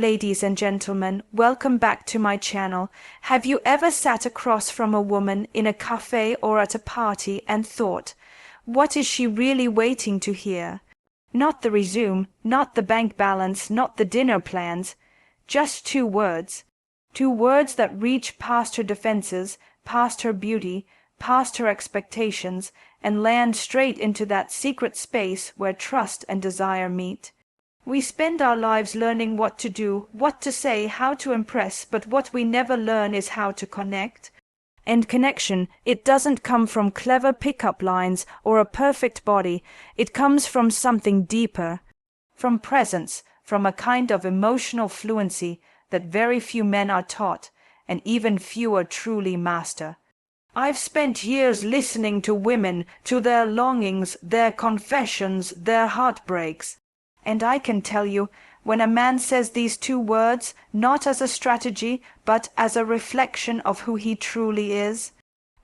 Ladies and gentlemen, welcome back to my channel. Have you ever sat across from a woman in a cafe or at a party and thought, what is she really waiting to hear? Not the resume, not the bank balance, not the dinner plans, just two words. Two words that reach past her defenses, past her beauty, past her expectations, and land straight into that secret space where trust and desire meet. We spend our lives learning what to do, what to say, how to impress, but what we never learn is how to connect. And connection, it doesn't come from clever pickup lines or a perfect body. It comes from something deeper, from presence, from a kind of emotional fluency that very few men are taught, and even fewer truly master. I've spent years listening to women, to their longings, their confessions, their heartbreaks. And I can tell you, when a man says these two words, not as a strategy, but as a reflection of who he truly is,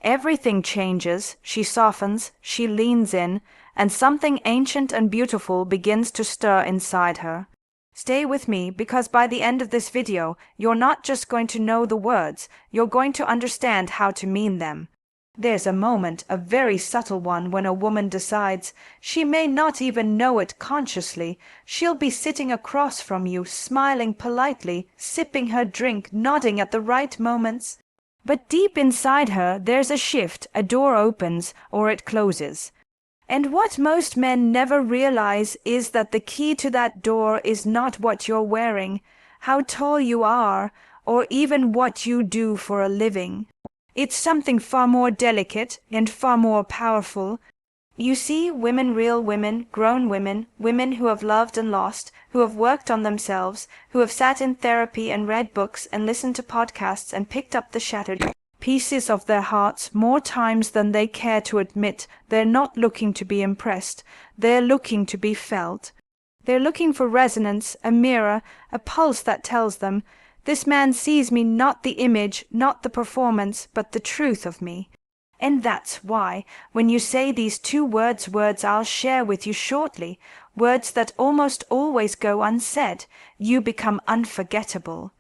everything changes, she softens, she leans in, and something ancient and beautiful begins to stir inside her. Stay with me, because by the end of this video, you're not just going to know the words, you're going to understand how to mean them. There's a moment, a very subtle one, when a woman decides, she may not even know it consciously, she'll be sitting across from you, smiling politely, sipping her drink, nodding at the right moments. But deep inside her, there's a shift, a door opens, or it closes. And what most men never realize is that the key to that door is not what you're wearing, how tall you are, or even what you do for a living. It's something far more delicate and far more powerful. You see, women, real women, grown women, women who have loved and lost, who have worked on themselves, who have sat in therapy and read books and listened to podcasts and picked up the shattered pieces of their hearts more times than they care to admit. They're not looking to be impressed. They're looking to be felt. They're looking for resonance, a mirror, a pulse that tells them, this man sees me, not the image, not the performance, but the truth of me. And that's why, when you say these two words I'll share with you shortly, words that almost always go unsaid, you become unforgettable.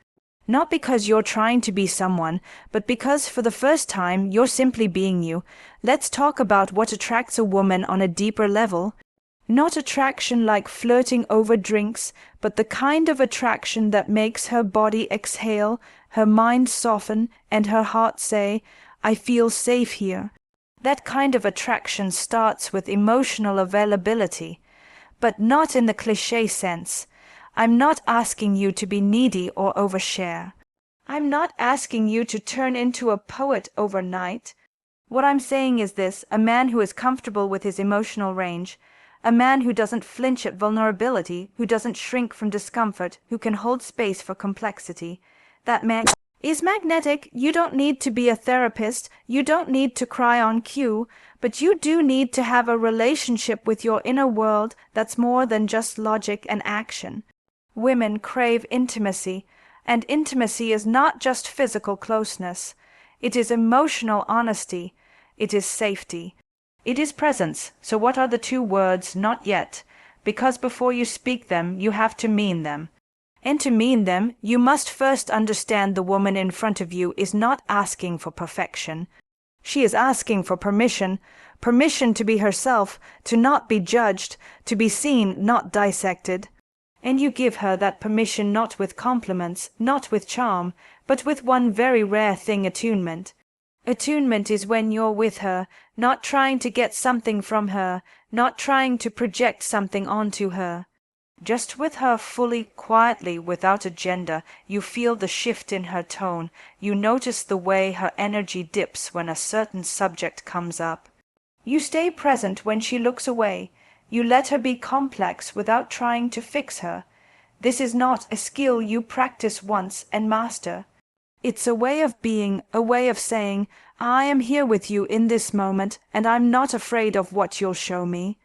Not because you're trying to be someone, but because for the first time you're simply being you. Let's talk about what attracts a woman on a deeper level. Not attraction like flirting over drinks, but the kind of attraction that makes her body exhale, her mind soften, and her heart say, I feel safe here. That kind of attraction starts with emotional availability, but not in the cliché sense. I'm not asking you to be needy or overshare. I'm not asking you to turn into a poet overnight. What I'm saying is this: a man who is comfortable with his emotional range, a man who doesn't flinch at vulnerability, who doesn't shrink from discomfort, who can hold space for complexity. That man is magnetic. You don't need to be a therapist, you don't need to cry on cue, but you do need to have a relationship with your inner world that's more than just logic and action. Women crave intimacy, and intimacy is not just physical closeness. It is emotional honesty. It is safety. It is presence. So what are the two words? Not yet. Because before you speak them, you have to mean them. And to mean them, you must first understand the woman in front of you is not asking for perfection. She is asking for permission. Permission to be herself, to not be judged, to be seen, not dissected. And you give her that permission not with compliments, not with charm, but with one very rare thing: attunement. Attunement is when you're with her, not trying to get something from her, not trying to project something onto her. Just with her fully, quietly, without agenda. You feel the shift in her tone. You notice the way her energy dips when a certain subject comes up. You stay present when she looks away. You let her be complex without trying to fix her. This is not a skill you practice once and master. It's a way of being, a way of saying, I am here with you in this moment, and I'm not afraid of what you'll show me.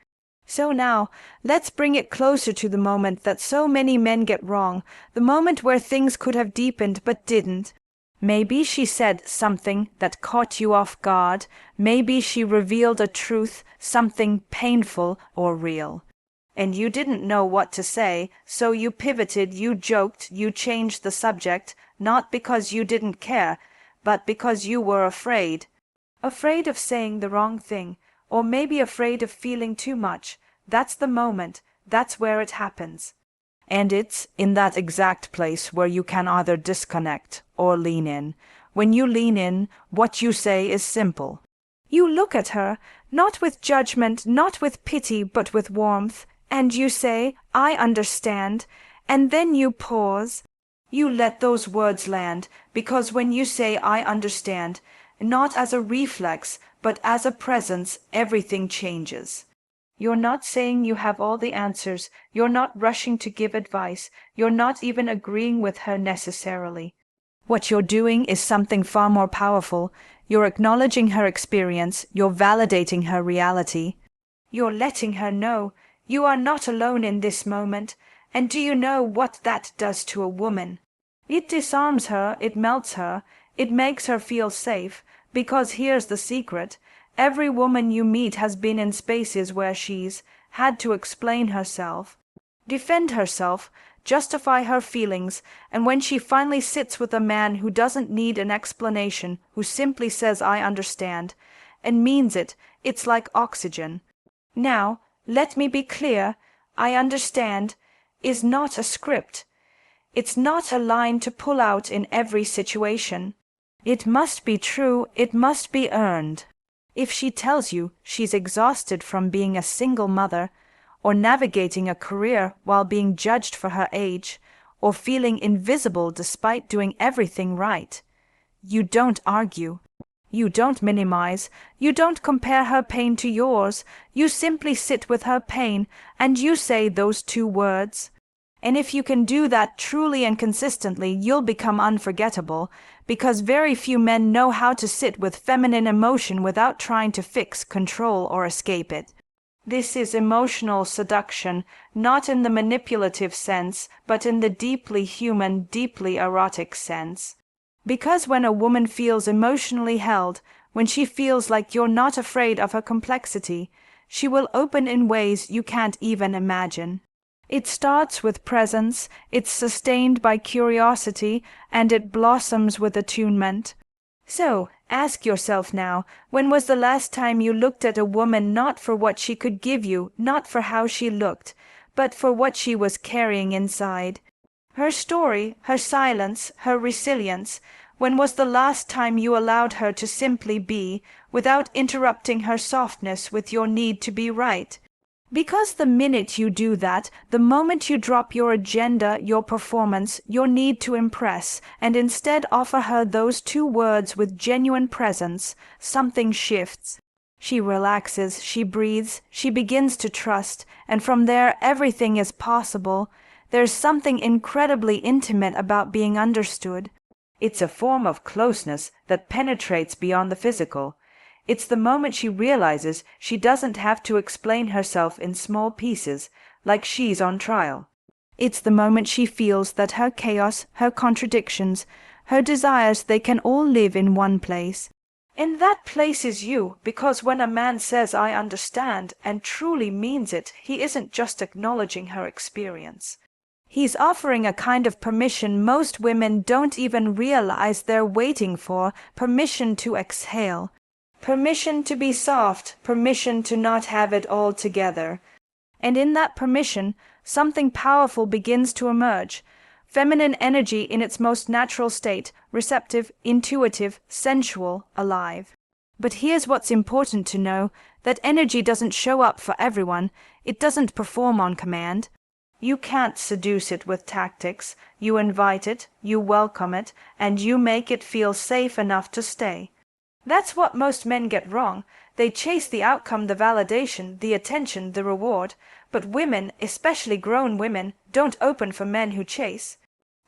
So now, let's bring it closer to the moment that so many men get wrong, the moment where things could have deepened but didn't. Maybe she said something that caught you off guard. Maybe she revealed a truth, something painful or real. And you didn't know what to say, so you pivoted, you joked, you changed the subject, not because you didn't care, but because you were afraid. Afraid of saying the wrong thing, or maybe afraid of feeling too much. That's the moment, that's where it happens. And it's in that exact place where you can either disconnect or lean in. When you lean in, what you say is simple. You look at her, not with judgment, not with pity, but with warmth, and you say, "I understand," and then you pause. You let those words land, because when you say "I understand," not as a reflex, but as a presence, everything changes. You're not saying you have all the answers, you're not rushing to give advice, you're not even agreeing with her necessarily. What you're doing is something far more powerful. You're acknowledging her experience, you're validating her reality. You're letting her know you are not alone in this moment, and do you know what that does to a woman? It disarms her, it melts her, it makes her feel safe, because here's the secret. Every woman you meet has been in spaces where she's had to explain herself, defend herself, justify her feelings, and when she finally sits with a man who doesn't need an explanation, who simply says "I understand," and means it, it's like oxygen. Now, let me be clear, "I understand" is not a script. It's not a line to pull out in every situation. It must be true, it must be earned. If she tells you she's exhausted from being a single mother, or navigating a career while being judged for her age, or feeling invisible despite doing everything right, you don't argue. You don't minimize, you don't compare her pain to yours, you simply sit with her pain and you say those two words. And if you can do that truly and consistently, you'll become unforgettable, because very few men know how to sit with feminine emotion without trying to fix, control, or escape it. This is emotional seduction, not in the manipulative sense, but in the deeply human, deeply erotic sense. Because when a woman feels emotionally held, when she feels like you're not afraid of her complexity, she will open in ways you can't even imagine. It starts with presence, it's sustained by curiosity, and it blossoms with attunement. So, ask yourself now, when was the last time you looked at a woman not for what she could give you, not for how she looked, but for what she was carrying inside? Her story, her silence, her resilience. When was the last time you allowed her to simply be, without interrupting her softness with your need to be right? Because the minute you do that, the moment you drop your agenda, your performance, your need to impress, and instead offer her those two words with genuine presence, something shifts. She relaxes, she breathes, she begins to trust, and from there everything is possible. There's something incredibly intimate about being understood. It's a form of closeness that penetrates beyond the physical. It's the moment she realizes she doesn't have to explain herself in small pieces, like she's on trial. It's the moment she feels that her chaos, her contradictions, her desires, they can all live in one place. And that place is you, because when a man says "I understand" and truly means it, he isn't just acknowledging her experience. He's offering a kind of permission most women don't even realize they're waiting for, permission to exhale. Permission to be soft, permission to not have it all together. And in that permission, something powerful begins to emerge. Feminine energy in its most natural state, receptive, intuitive, sensual, alive. But here's what's important to know, that energy doesn't show up for everyone, it doesn't perform on command. You can't seduce it with tactics, you invite it, you welcome it, and you make it feel safe enough to stay. That's what most men get wrong. They chase the outcome, the validation, the attention, the reward. But women, especially grown women, don't open for men who chase.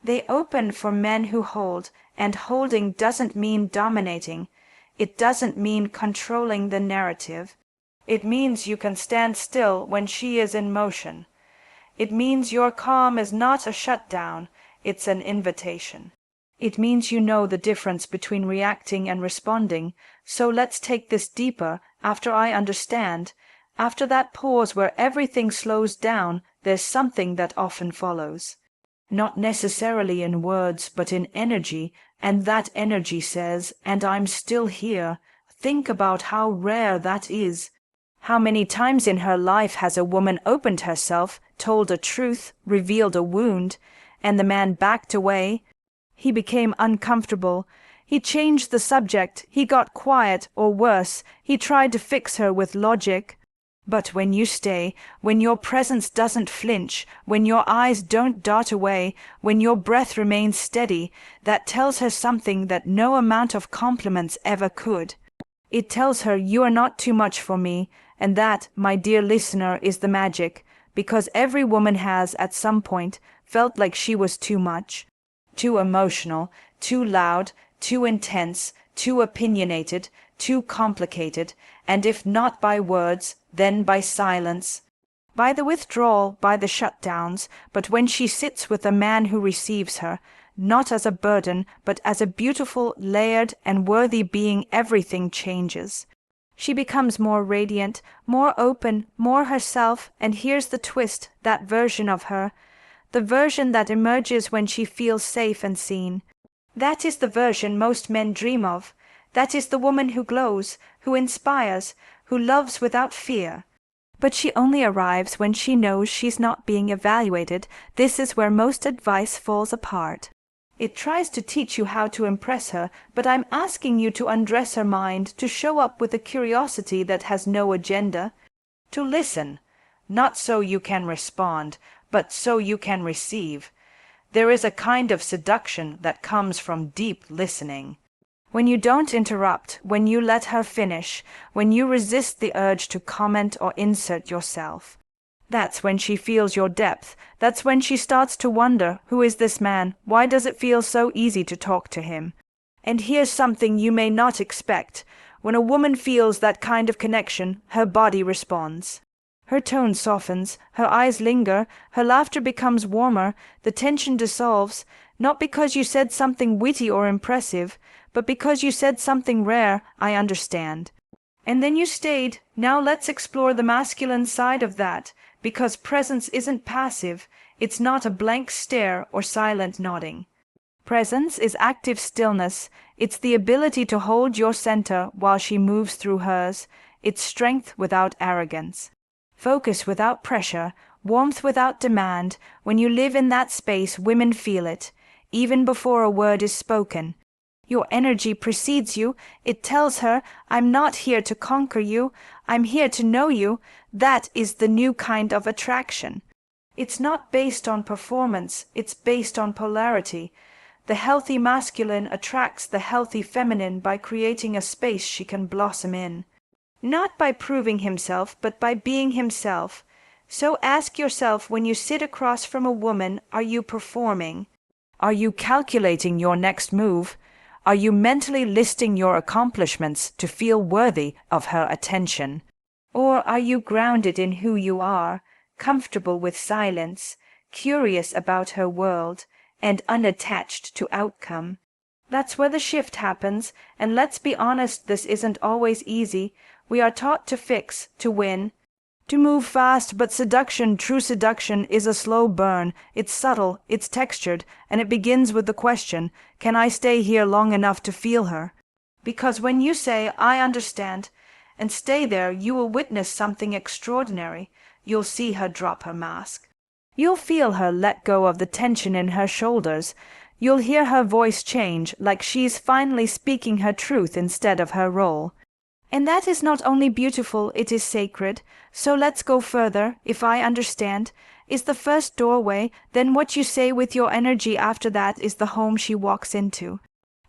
They open for men who hold, and holding doesn't mean dominating. It doesn't mean controlling the narrative. It means you can stand still when she is in motion. It means your calm is not a shutdown, it's an invitation. It means you know the difference between reacting and responding, so let's take this deeper. After "I understand," After that pause where everything slows down, there's something that often follows. Not necessarily in words, but in energy, and that energy says, "And I'm still here." Think about how rare that is. How many times in her life has a woman opened herself, told a truth, revealed a wound, and the man backed away? He became uncomfortable. He changed the subject. He got quiet, or worse, he tried to fix her with logic. But when you stay, when your presence doesn't flinch, when your eyes don't dart away, when your breath remains steady, that tells her something that no amount of compliments ever could. It tells her you are not too much for me, and that, my dear listener, is the magic, because every woman has, at some point, felt like she was too much, too emotional, too loud, too intense, too opinionated, too complicated, and if not by words, then by silence, by the withdrawal, by the shutdowns. But when she sits with a man who receives her, not as a burden, but as a beautiful, layered, and worthy being, everything changes. She becomes more radiant, more open, more herself, and here's the twist, that version of her, the version that emerges when she feels safe and seen. That is the version most men dream of. That is the woman who glows, who inspires, who loves without fear. But she only arrives when she knows she's not being evaluated. This is where most advice falls apart. It tries to teach you how to impress her, but I'm asking you to undress her mind, to show up with a curiosity that has no agenda, to listen, not so you can respond, but so you can receive. There is a kind of seduction that comes from deep listening. When you don't interrupt, when you let her finish, when you resist the urge to comment or insert yourself. That's when she feels your depth. That's when she starts to wonder, who is this man? Why does it feel so easy to talk to him? And here's something you may not expect. When a woman feels that kind of connection, her body responds. Her tone softens, her eyes linger, her laughter becomes warmer, the tension dissolves, not because you said something witty or impressive, but because you said something rare, "I understand." And then you stayed. Now let's explore the masculine side of that, because presence isn't passive, it's not a blank stare or silent nodding. Presence is active stillness, it's the ability to hold your center while she moves through hers, it's strength without arrogance. Focus without pressure, warmth without demand. When you live in that space, women feel it, even before a word is spoken. Your energy precedes you. It tells her, "I'm not here to conquer you. I'm here to know you." That is the new kind of attraction. It's not based on performance. It's based on polarity. The healthy masculine attracts the healthy feminine by creating a space she can blossom in. Not by proving himself, but by being himself. So ask yourself, when you sit across from a woman, are you performing? Are you calculating your next move? Are you mentally listing your accomplishments to feel worthy of her attention? Or are you grounded in who you are, comfortable with silence, curious about her world, and unattached to outcome? That's where the shift happens, and let's be honest, this isn't always easy. We are taught to fix, to win, to move fast, but seduction, true seduction, is a slow burn. It's subtle, it's textured, and it begins with the question, can I stay here long enough to feel her? Because when you say, "I understand," and stay there, you will witness something extraordinary. You'll see her drop her mask. You'll feel her let go of the tension in her shoulders. You'll hear her voice change, like she's finally speaking her truth instead of her role. And that is not only beautiful, it is sacred. So let's go further. If I understand is the first doorway, then what you say with your energy after that is the home she walks into.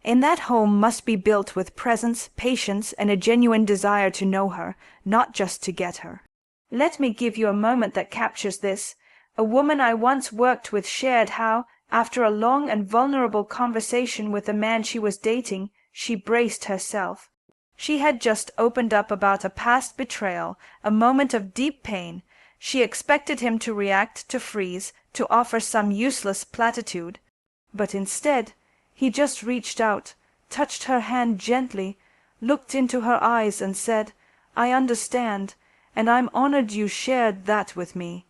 And that home must be built with presence, patience, and a genuine desire to know her, not just to get her. Let me give you a moment that captures this. A woman I once worked with shared how, after a long and vulnerable conversation with a man she was dating, she braced herself. She had just opened up about a past betrayal, a moment of deep pain. She expected him to react, to freeze, to offer some useless platitude. But instead, he just reached out, touched her hand gently, looked into her eyes and said, "I understand." and I'm honored you shared that with me."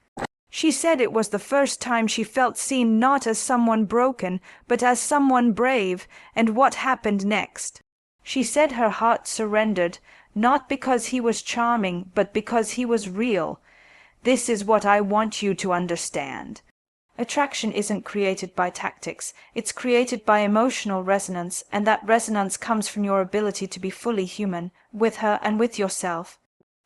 She said it was the first time she felt seen not as someone broken, but as someone brave, and what happened next. She said her heart surrendered, not because he was charming, but because he was real. This is what I want you to understand. Attraction isn't created by tactics, it's created by emotional resonance, and that resonance comes from your ability to be fully human, with her and with yourself.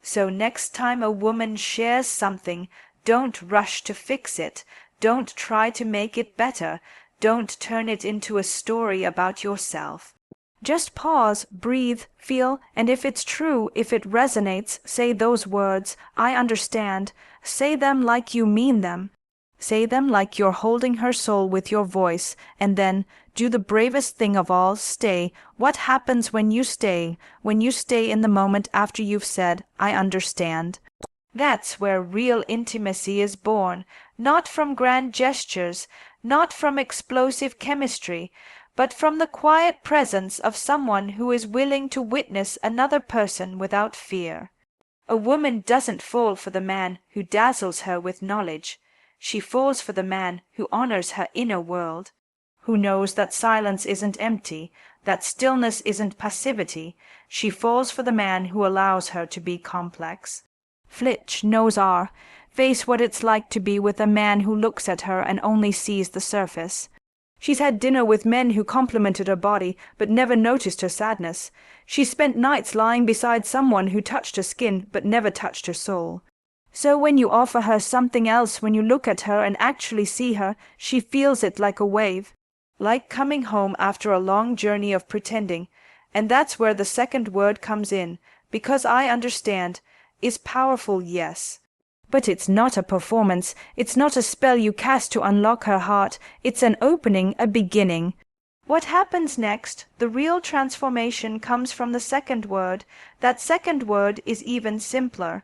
So next time a woman shares something, don't rush to fix it, don't try to make it better, don't turn it into a story about yourself. Just pause, breathe, feel, and if it's true, if it resonates, say those words, "I understand." Say them like you mean them. Say them like you're holding her soul with your voice, and then do the bravest thing of all, stay. What happens when you stay in the moment after you've said, "I understand"? That's where real intimacy is born, not from grand gestures, not from explosive chemistry, but from the quiet presence of someone who is willing to witness another person without fear. A woman doesn't fall for the man who dazzles her with knowledge. She falls for the man who honors her inner world, who knows that silence isn't empty, that stillness isn't passivity. She falls for the man who allows her to be complex. Flitch knows face what it's like to be with a man who looks at her and only sees the surface. She's had dinner with men who complimented her body but never noticed her sadness. She spent nights lying beside someone who touched her skin but never touched her soul. So when you offer her something else, when you look at her and actually see her, she feels it like a wave, like coming home after a long journey of pretending. And that's where the second word comes in, because I understand, is powerful, yes. But it's not a performance, it's not a spell you cast to unlock her heart, it's an opening, a beginning. What happens next, the real transformation, comes from the second word. That second word is even simpler.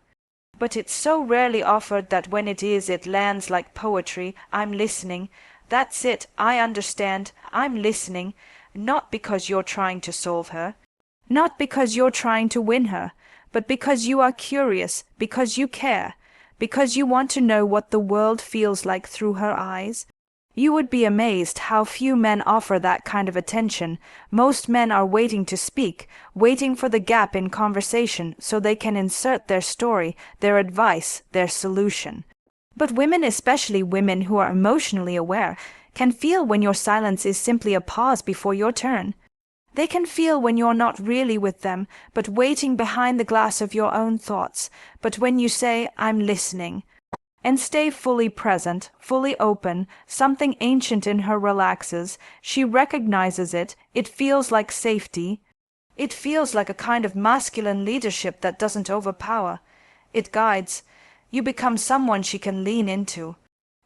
But it's so rarely offered that when it is, it lands like poetry. I'm listening. That's it. I understand. I'm listening. Not because you're trying to solve her. Not because you're trying to win her. But because you are curious. Because you care. Because you want to know what the world feels like through her eyes. You would be amazed how few men offer that kind of attention. Most men are waiting to speak, waiting for the gap in conversation so they can insert their story, their advice, their solution. But women, especially women who are emotionally aware, can feel when your silence is simply a pause before your turn. They can feel when you're not really with them, but waiting behind the glass of your own thoughts, but when you say, "I'm listening," and stay fully present, fully open, something ancient in her relaxes. She recognizes it. It feels like safety. It feels like a kind of masculine leadership that doesn't overpower. It guides. You become someone she can lean into.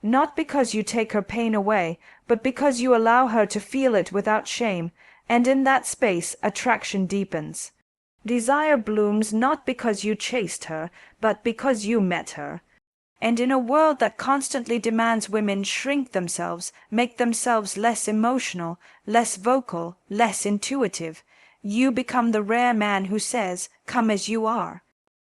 Not because you take her pain away, but because you allow her to feel it without shame, and in that space attraction deepens. Desire blooms not because you chased her, but because you met her. And in a world that constantly demands women shrink themselves, make themselves less emotional, less vocal, less intuitive, you become the rare man who says, "Come as you are.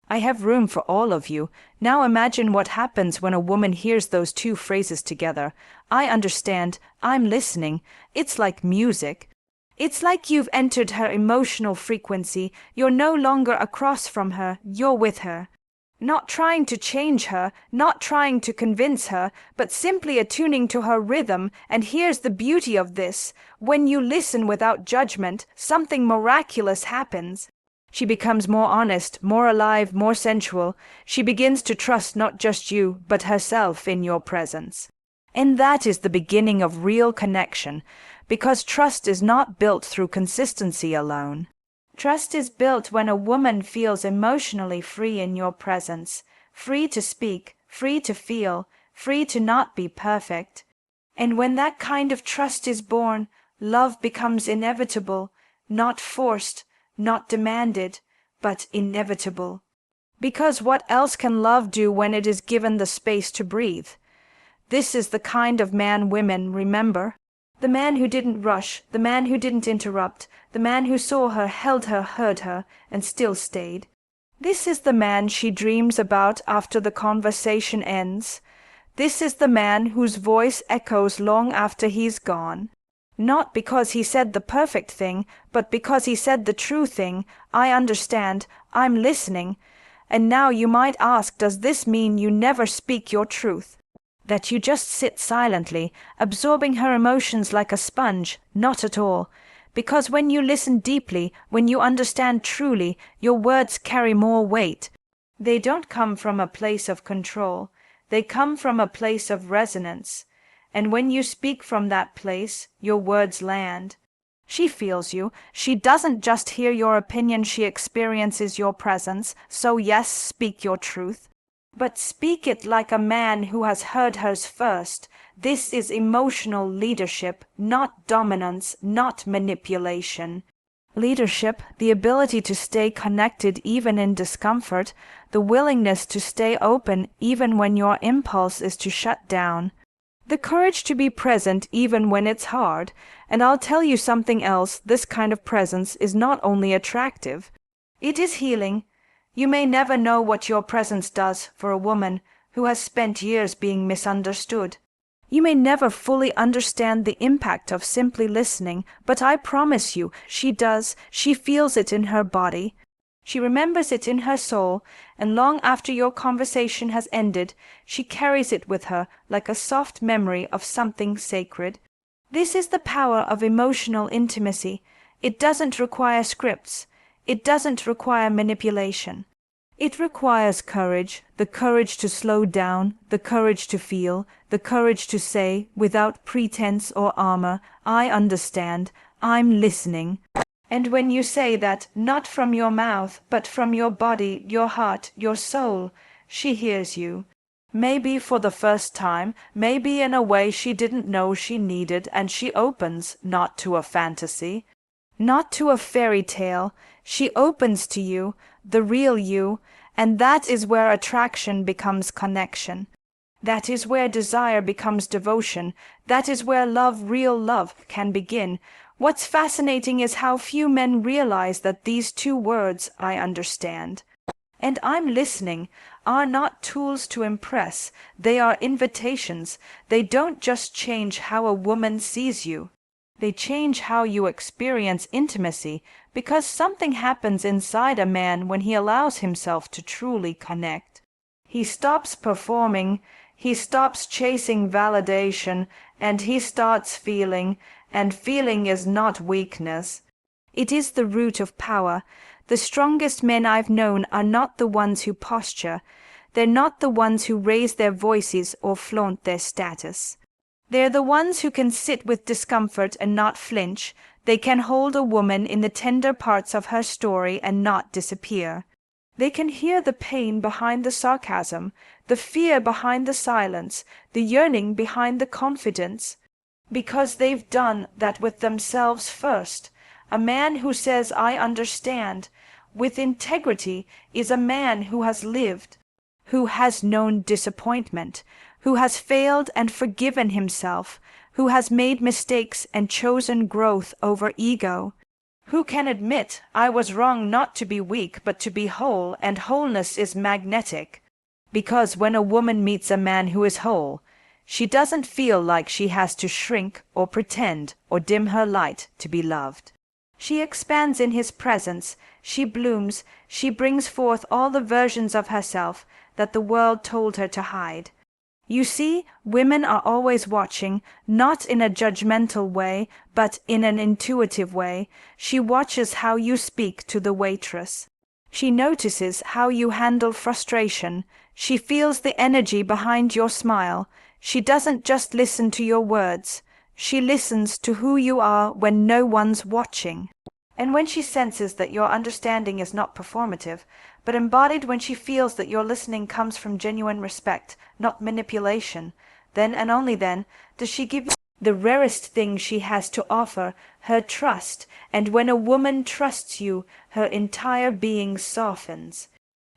I have room for all of you." Now imagine what happens when a woman hears those two phrases together. I understand, I'm listening. It's like music. It's like you've entered her emotional frequency. You're no longer across from her, you're with her. Not trying to change her, not trying to convince her, but simply attuning to her rhythm. And here's the beauty of this. When you listen without judgment, something miraculous happens. She becomes more honest, more alive, more sensual. She begins to trust not just you, but herself in your presence. And that is the beginning of real connection, because trust is not built through consistency alone. Trust is built when a woman feels emotionally free in your presence, free to speak, free to feel, free to not be perfect. And when that kind of trust is born, love becomes inevitable, not forced, not demanded, but inevitable. Because what else can love do when it is given the space to breathe? This is the kind of man women remember. The man who didn't rush, the man who didn't interrupt, the man who saw her, held her, heard her, and still stayed. This is the man she dreams about after the conversation ends. This is the man whose voice echoes long after he's gone. Not because he said the perfect thing, but because he said the true thing. I understand. I'm listening. And now you might ask, does this mean you never speak your truth? That you just sit silently, absorbing her emotions like a sponge? Not at all. Because when you listen deeply, when you understand truly, your words carry more weight. They don't come from a place of control. They come from a place of resonance. And when you speak from that place, your words land. She feels you. She doesn't just hear your opinion, she experiences your presence. So yes, speak your truth. But speak it like a man who has heard hers first. This is emotional leadership, not dominance, not manipulation. Leadership, the ability to stay connected even in discomfort, the willingness to stay open even when your impulse is to shut down. The courage to be present even when it's hard. And I'll tell you something else, this kind of presence is not only attractive, it is healing. You may never know what your presence does for a woman who has spent years being misunderstood. You may never fully understand the impact of simply listening, but I promise you, she does. She feels it in her body. She remembers it in her soul, and long after your conversation has ended, she carries it with her like a soft memory of something sacred. This is the power of emotional intimacy. It doesn't require scripts. It doesn't require manipulation. It requires courage, the courage to slow down, the courage to feel, the courage to say, without pretense or armor, I understand, I'm listening. And when you say that, not from your mouth, but from your body, your heart, your soul, she hears you. Maybe for the first time, maybe in a way she didn't know she needed, and she opens, not to a fantasy, not to a fairy tale. She opens to you, the real you, and that is where attraction becomes connection. That is where desire becomes devotion. That is where love, real love, can begin. What's fascinating is how few men realize that these two words, I understand, and I'm listening, are not tools to impress. They are invitations. They don't just change how a woman sees you. They change how you experience intimacy, because something happens inside a man when he allows himself to truly connect. He stops performing, he stops chasing validation, and he starts feeling, and feeling is not weakness. It is the root of power. The strongest men I've known are not the ones who posture. They're not the ones who raise their voices or flaunt their status. They're the ones who can sit with discomfort and not flinch. They can hold a woman in the tender parts of her story and not disappear. They can hear the pain behind the sarcasm, the fear behind the silence, the yearning behind the confidence, because they've done that with themselves first. A man who says, I understand, with integrity, is a man who has lived, who has known disappointment, who has failed and forgiven himself, who has made mistakes and chosen growth over ego, who can admit, I was wrong not to be weak but to be whole, and wholeness is magnetic, because when a woman meets a man who is whole, she doesn't feel like she has to shrink or pretend or dim her light to be loved. She expands in his presence, she blooms, she brings forth all the versions of herself that the world told her to hide. You see, women are always watching, not in a judgmental way, but in an intuitive way. She watches how you speak to the waitress. She notices how you handle frustration. She feels the energy behind your smile. She doesn't just listen to your words. She listens to who you are when no one's watching. And when she senses that your understanding is not performative, but embodied, when she feels that your listening comes from genuine respect, not manipulation, then and only then does she give you the rarest thing she has to offer, her trust. And when a woman trusts you, her entire being softens.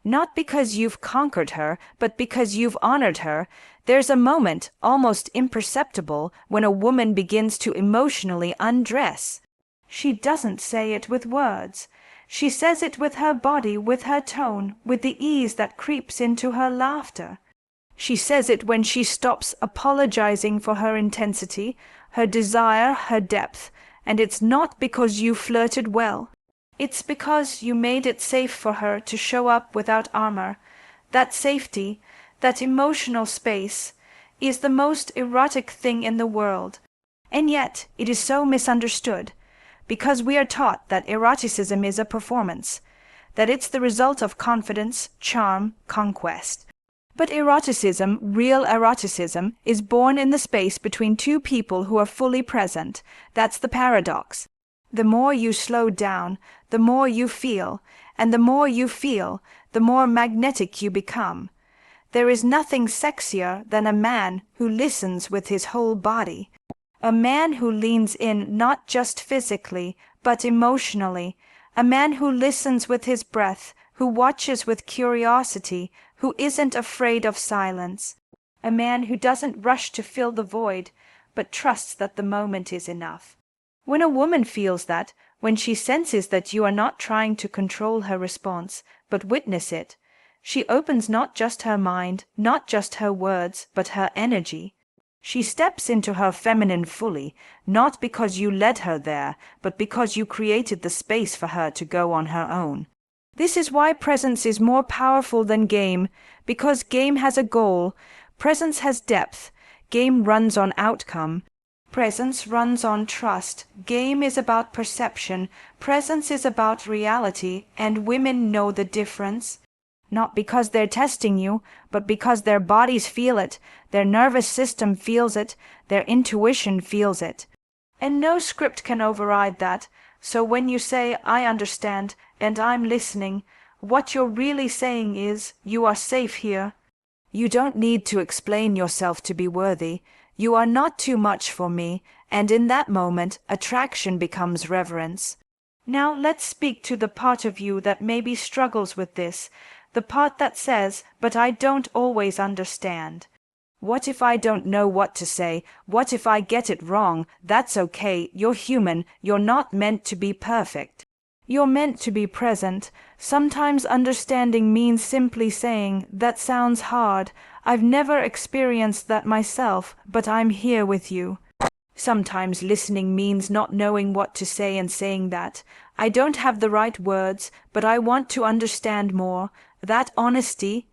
Not because you've conquered her, but because you've honored her. There's a moment, almost imperceptible, when a woman begins to emotionally undress. She doesn't say it with words. She says it with her body, with her tone, with the ease that creeps into her laughter. She says it when she stops apologizing for her intensity, her desire, her depth, and it's not because you flirted well. It's because you made it safe for her to show up without armor. That safety, that emotional space, is the most erotic thing in the world. And yet it is so misunderstood, because we are taught that eroticism is a performance, that it's the result of confidence, charm, conquest. But eroticism, real eroticism, is born in the space between two people who are fully present. That's the paradox. The more you slow down, the more you feel, and the more you feel, the more magnetic you become. There is nothing sexier than a man who listens with his whole body. A man who leans in not just physically, but emotionally. A man who listens with his breath, who watches with curiosity, who isn't afraid of silence. A man who doesn't rush to fill the void, but trusts that the moment is enough. When a woman feels that, when she senses that you are not trying to control her response, but witness it, she opens not just her mind, not just her words, but her energy. She steps into her feminine fully, not because you led her there, but because you created the space for her to go on her own. This is why presence is more powerful than game, because game has a goal, presence has depth, game runs on outcome. Presence runs on trust. Game is about perception. Presence is about reality, and women know the difference. Not because they're testing you, but because their bodies feel it, their nervous system feels it, their intuition feels it. And no script can override that. So when you say, I understand, and I'm listening, what you're really saying is, you are safe here. You don't need to explain yourself to be worthy. You are not too much for me, and in that moment, attraction becomes reverence. Now let's speak to the part of you that maybe struggles with this, the part that says, but I don't always understand. What if I don't know what to say? What if I get it wrong? That's okay, you're human, you're not meant to be perfect. You're meant to be present. Sometimes understanding means simply saying, that sounds hard. I've never experienced that myself, but I'm here with you. Sometimes listening means not knowing what to say and saying that. I don't have the right words, but I want to understand more. That honesty,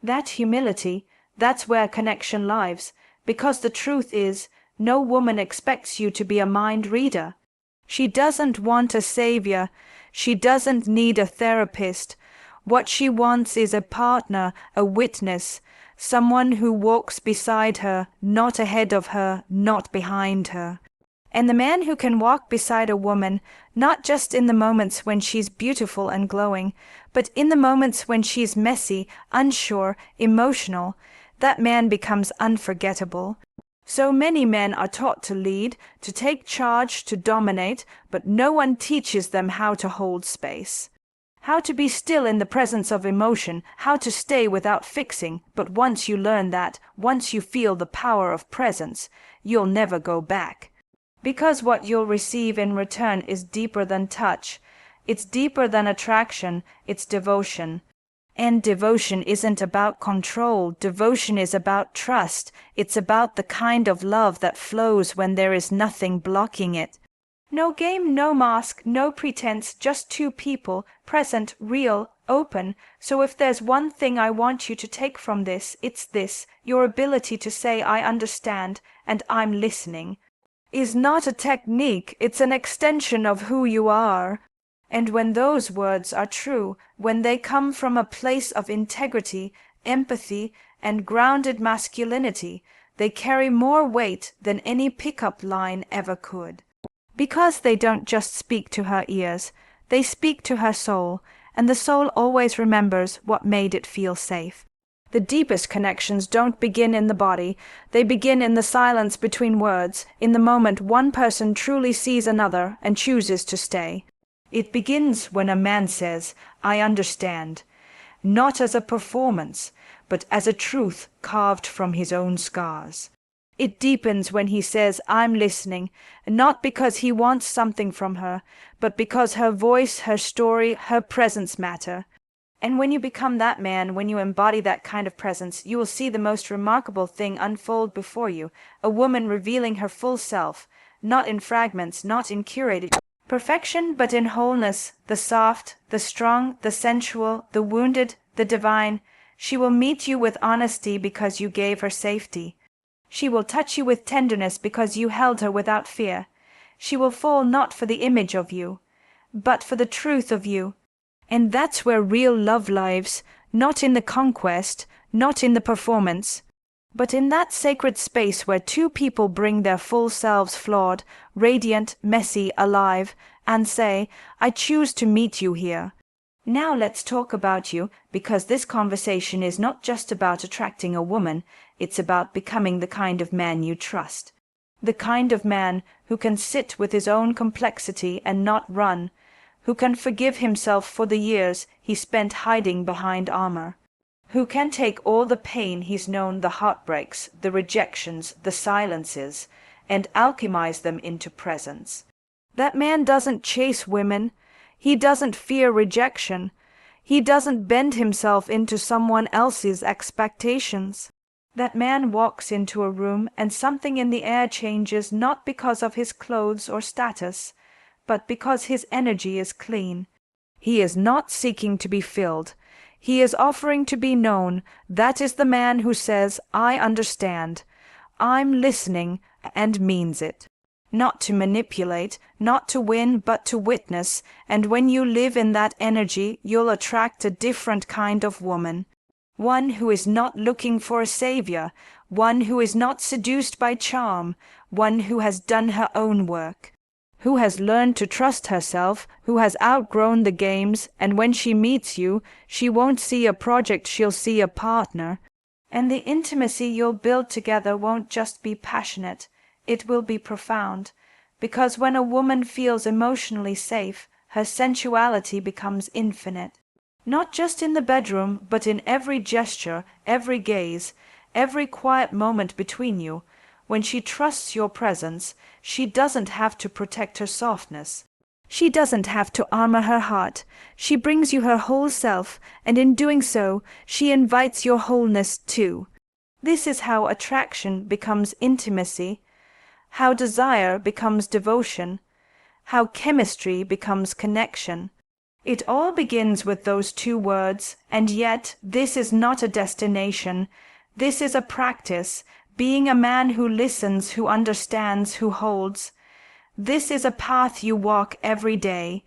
that humility, that's where connection lives. Because the truth is, no woman expects you to be a mind reader. She doesn't want a savior. She doesn't need a therapist. What she wants is a partner, a witness, someone who walks beside her, not ahead of her, not behind her. And the man who can walk beside a woman, not just in the moments when she's beautiful and glowing, but in the moments when she's messy, unsure, emotional, that man becomes unforgettable. So many men are taught to lead, to take charge, to dominate, but no one teaches them how to hold space. How to be still in the presence of emotion, how to stay without fixing, but once you learn that, once you feel the power of presence, you'll never go back. Because what you'll receive in return is deeper than touch. It's deeper than attraction, it's devotion. And devotion isn't about control. Devotion is about trust. It's about the kind of love that flows when there is nothing blocking it. No game, no mask, no pretense, just two people, present, real, open. So if there's one thing I want you to take from this, it's this: your ability to say I understand and I'm listening is not a technique, it's an extension of who you are. And when those words are true, when they come from a place of integrity, empathy, and grounded masculinity, they carry more weight than any pickup line ever could. Because they don't just speak to her ears, they speak to her soul, and the soul always remembers what made it feel safe. The deepest connections don't begin in the body, they begin in the silence between words, in the moment one person truly sees another and chooses to stay. It begins when a man says, I understand, not as a performance, but as a truth carved from his own scars. It deepens when he says, "I'm listening," not because he wants something from her, but because her voice, her story, her presence matter. And when you become that man, when you embody that kind of presence, you will see the most remarkable thing unfold before you, a woman revealing her full self, not in fragments, not in curated perfection, but in wholeness, the soft, the strong, the sensual, the wounded, the divine. She will meet you with honesty because you gave her safety. She will touch you with tenderness because you held her without fear. She will fall not for the image of you, but for the truth of you. And that's where real love lives, not in the conquest, not in the performance, but in that sacred space where two people bring their full selves flawed, radiant, messy, alive, and say, "I choose to meet you here." Now let's talk about you, because this conversation is not just about attracting a woman, it's about becoming the kind of man you trust. The kind of man who can sit with his own complexity and not run, who can forgive himself for the years he spent hiding behind armor, who can take all the pain he's known, the heartbreaks, the rejections, the silences, and alchemize them into presence. That man doesn't chase women. He doesn't fear rejection. He doesn't bend himself into someone else's expectations. That man walks into a room and something in the air changes, not because of his clothes or status, but because his energy is clean. He is not seeking to be filled. He is offering to be known. That is the man who says, "I understand. I'm listening," and means it. Not to manipulate, not to win, but to witness, and when you live in that energy, you'll attract a different kind of woman. One who is not looking for a savior, one who is not seduced by charm, one who has done her own work, who has learned to trust herself, who has outgrown the games, and when she meets you, she won't see a project, she'll see a partner. And the intimacy you'll build together won't just be passionate. It will be profound, because when a woman feels emotionally safe, her sensuality becomes infinite. Not just in the bedroom, but in every gesture, every gaze, every quiet moment between you. When she trusts your presence, she doesn't have to protect her softness. She doesn't have to armor her heart. She brings you her whole self, and in doing so, she invites your wholeness too. This is how attraction becomes intimacy, how desire becomes devotion, how chemistry becomes connection. It all begins with those two words, and yet this is not a destination. This is a practice, being a man who listens, who understands, who holds. This is a path you walk every day,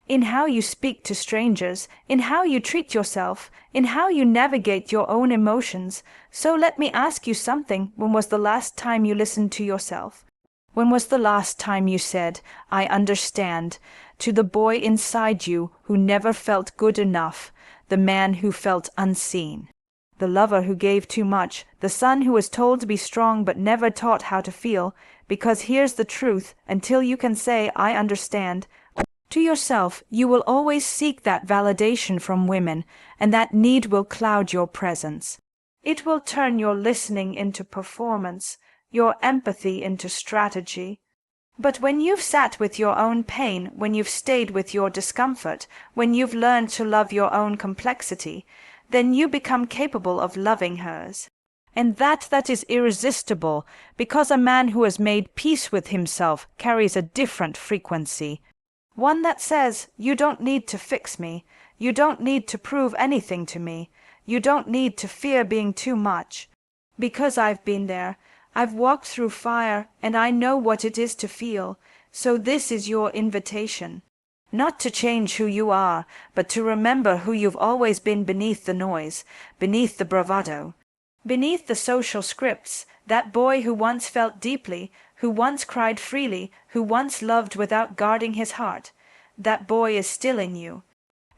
in how you speak to strangers, in how you treat yourself, in how you navigate your own emotions. So let me ask you something. When was the last time you listened to yourself? When was the last time you said, "I understand," to the boy inside you who never felt good enough, the man who felt unseen, the lover who gave too much, the son who was told to be strong but never taught how to feel? Because here's the truth, until you can say, "I understand," to yourself, you will always seek that validation from women, and that need will cloud your presence. It will turn your listening into performance, your empathy into strategy. But when you've sat with your own pain, when you've stayed with your discomfort, when you've learned to love your own complexity, then you become capable of loving hers. And that is irresistible, because a man who has made peace with himself carries a different frequency. One that says, "You don't need to fix me. You don't need to prove anything to me. You don't need to fear being too much. Because I've been there. I've walked through fire, and I know what it is to feel. So this is your invitation. Not to change who you are, but to remember who you've always been beneath the noise, beneath the bravado, beneath the social scripts, that boy who once felt deeply, who once cried freely, who once loved without guarding his heart. That boy is still in you.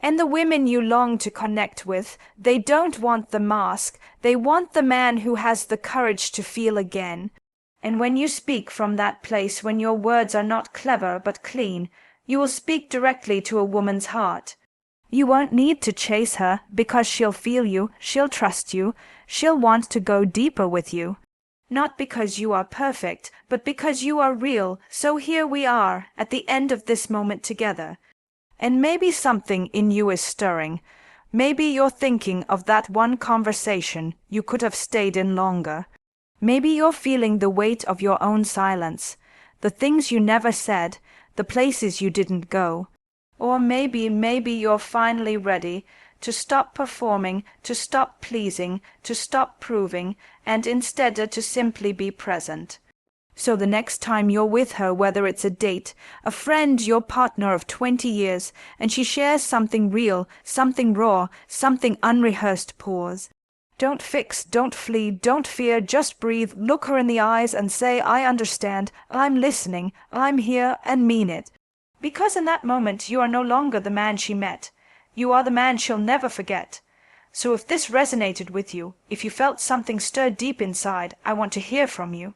And the women you long to connect with, they don't want the mask, they want the man who has the courage to feel again. And when you speak from that place, when your words are not clever but clean, you will speak directly to a woman's heart. You won't need to chase her, because she'll feel you, she'll trust you, she'll want to go deeper with you. Not because you are perfect, but because you are real. So here we are, at the end of this moment together. And maybe something in you is stirring. Maybe you're thinking of that one conversation you could have stayed in longer. Maybe you're feeling the weight of your own silence, the things you never said, the places you didn't go. Or maybe you're finally ready to stop performing, to stop pleasing, to stop proving, and instead to simply be present. So the next time you're with her, whether it's a date, a friend, your partner of 20 years, and she shares something real, something raw, something unrehearsed, pause. Don't fix, don't flee, don't fear, just breathe, look her in the eyes and say, I understand, I'm listening, I'm here, and mean it. Because in that moment you are no longer the man she met. You are the man she'll never forget. So if this resonated with you, if you felt something stir deep inside, I want to hear from you.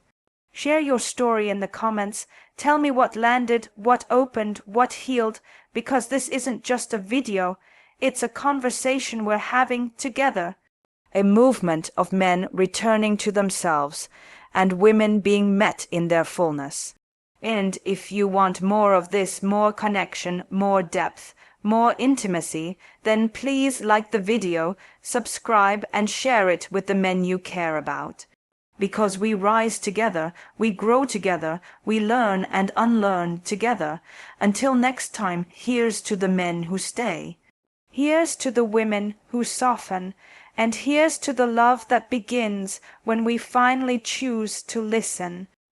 Share your story in the comments. Tell me what landed, what opened, what healed, because this isn't just a video. It's a conversation we're having together. A movement of men returning to themselves and women being met in their fullness. And if you want more of this, more connection, more depth, more intimacy, then please like the video, subscribe, and share it with the men you care about. Because we rise together, we grow together, we learn and unlearn together. Until next time, here's to the men who stay. Here's to the women who soften, and here's to the love that begins when we finally choose to listen.